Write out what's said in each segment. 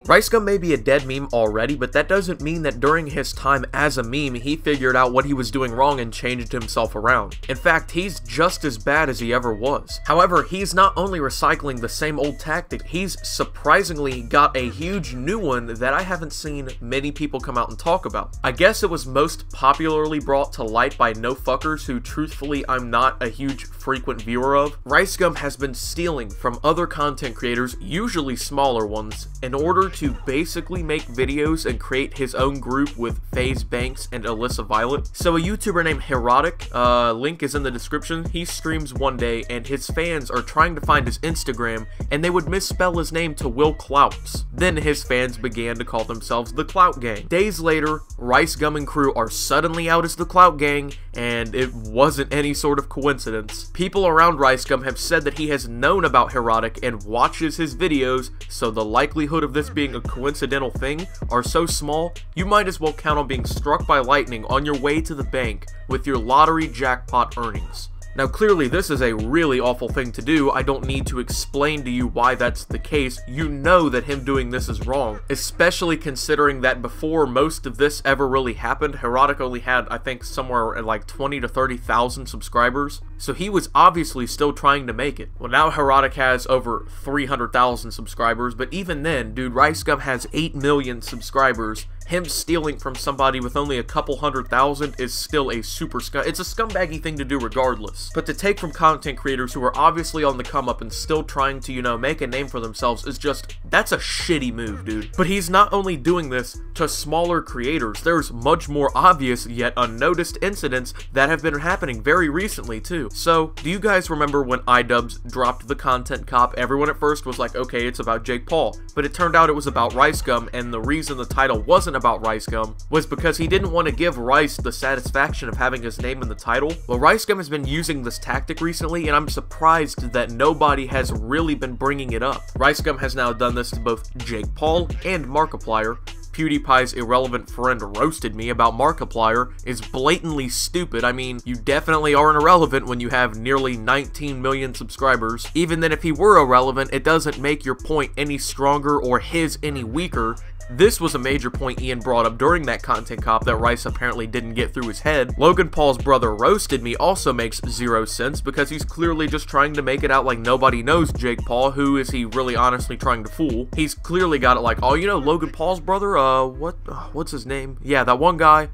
RiceGum may be a dead meme already, but that doesn't mean that during his time as a meme, he figured out what he was doing wrong and changed himself around. In fact, he's just as bad as he ever was. However, he's not only recycling the same old tactic, he's surprisingly got a huge new one that I haven't seen many people come out and talk about. I guess it was most popularly brought to light by no fuckers who truthfully I'm not a huge frequent viewer of. RiceGum has been stealing from other content creators, usually smaller ones, in order to basically make videos and create his own group with FaZe Banks and Alyssa Violet. So a YouTuber named Herotic, link is in the description, he streams one day and his fans are trying to find his Instagram and they would misspell his name to Will Clouts. Then his fans began to call themselves the Clout Gang. Days later, RiceGum and crew are suddenly out as the Clout Gang, and it wasn't any sort of coincidence. People around RiceGum have said that he has known about Herotic and watches his videos, so the likelihood of this being a coincidental thing are so small, you might as well count on being struck by lightning on your way to the bank with your lottery jackpot earnings. Now clearly this is a really awful thing to do. I don't need to explain to you why that's the case. You know that him doing this is wrong, especially considering that before most of this ever really happened, Herotic only had, I think, somewhere at like 20 to 30,000 subscribers. So he was obviously still trying to make it. Well, now Herotic has over 300,000 subscribers, but even then, dude, RiceGum has 8 million subscribers. Him stealing from somebody with only a couple 100,000 is still a super it's a scumbaggy thing to do regardless. But to take from content creators who are obviously on the come up and still trying to, you know, make a name for themselves is just, that's a shitty move, dude. But he's not only doing this to smaller creators, there's much more obvious yet unnoticed incidents that have been happening very recently too. So, do you guys remember when iDubbbz dropped the content cop? Everyone at first was like, okay, it's about Jake Paul, but it turned out it was about RiceGum, and the reason the title wasn't about RiceGum was because he didn't want to give Rice the satisfaction of having his name in the title. Well, RiceGum has been using this tactic recently, and I'm surprised that nobody has really been bringing it up. RiceGum has now done this to both Jake Paul and Markiplier. PewDiePie's irrelevant friend roasted me about Markiplier is blatantly stupid. I mean, you definitely aren't irrelevant when you have nearly 19 million subscribers. Even then, if he were irrelevant, it doesn't make your point any stronger or his any weaker. This was a major point Ian brought up during that content cop that Rice apparently didn't get through his head. Logan Paul's brother roasted me also makes zero sense because he's clearly just trying to make it out like nobody knows Jake Paul. Who is he really honestly trying to fool? He's clearly got it like, oh, you know Logan Paul's brother? What's his name? Yeah, that one guy.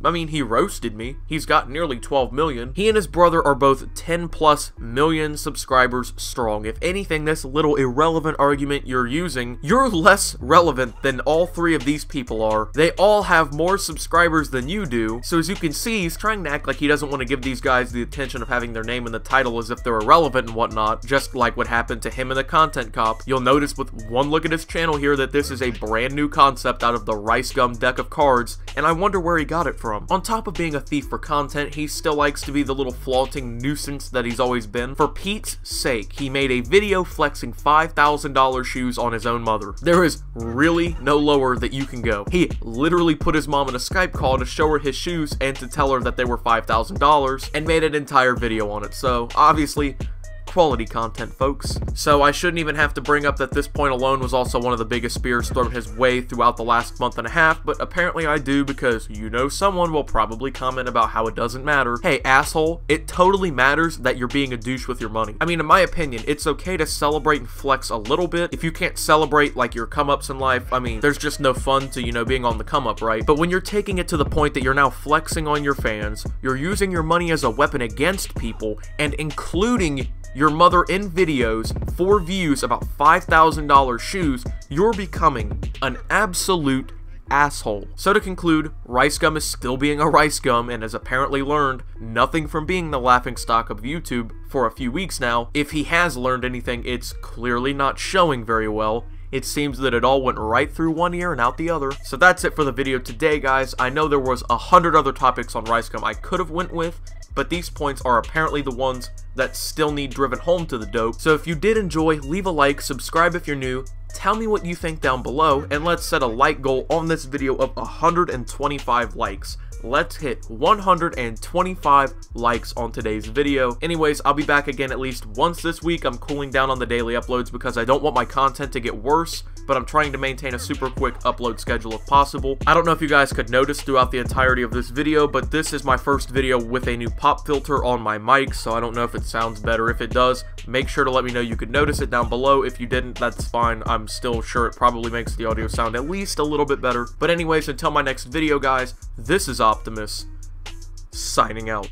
I mean, he roasted me. He's got nearly 12 million. He and his brother are both 10+ million subscribers strong. If anything, this little irrelevant argument you're using, you're less relevant than all three of these people are. They all have more subscribers than you do. So as you can see, he's trying to act like he doesn't want to give these guys the attention of having their name in the title as if they're irrelevant and whatnot, just like what happened to him in the content cop. You'll notice with one look at his channel here that this is a brand new concept out of the RiceGum deck of cards, and I wonder where he got it from. On top of being a thief for content, he still likes to be the little flaunting nuisance that he's always been. For Pete's sake, he made a video flexing $5,000 shoes on his own mother. There is really no lower that you can go. He literally put his mom in a Skype call to show her his shoes and to tell her that they were $5,000 and made an entire video on it. So obviously, quality content, folks. So I shouldn't even have to bring up that this point alone was also one of the biggest spears thrown his way throughout the last month and a half, but apparently I do because you know someone will probably comment about how it doesn't matter. Hey, asshole, it totally matters that you're being a douche with your money. I mean, in my opinion, it's okay to celebrate and flex a little bit. If you can't celebrate like your come-ups in life, I mean, there's just no fun to, you know, being on the come-up, right? But when you're taking it to the point that you're now flexing on your fans, you're using your money as a weapon against people, and including your mother in videos for views about $5,000 shoes, you're becoming an absolute asshole. So to conclude, RiceGum is still being a RiceGum and has apparently learned nothing from being the laughingstock of YouTube for a few weeks now. If he has learned anything, it's clearly not showing very well. It seems that it all went right through one ear and out the other. So that's it for the video today, guys. I know there was 100 other topics on RiceGum I could have went with, but these points are apparently the ones that still need driven home to the dope. So if you did enjoy, leave a like, subscribe if you're new, tell me what you think down below, and let's set a like goal on this video of 125 likes. Let's hit 125 likes on today's video. Anyways, I'll be back again at least once this week. I'm cooling down on the daily uploads because I don't want my content to get worse but I'm trying to maintain a super quick upload schedule if possible. I don't know if you guys could notice throughout the entirety of this video, but this is my first video with a new pop filter on my mic, so I don't know if it sounds better. If it does, make sure to let me know you could notice it down below. If you didn't, that's fine. I'm still sure it probably makes the audio sound at least a little bit better. But anyways, until my next video, guys, this is Optimus, signing out.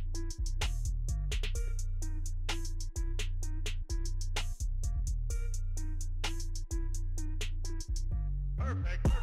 Perfect.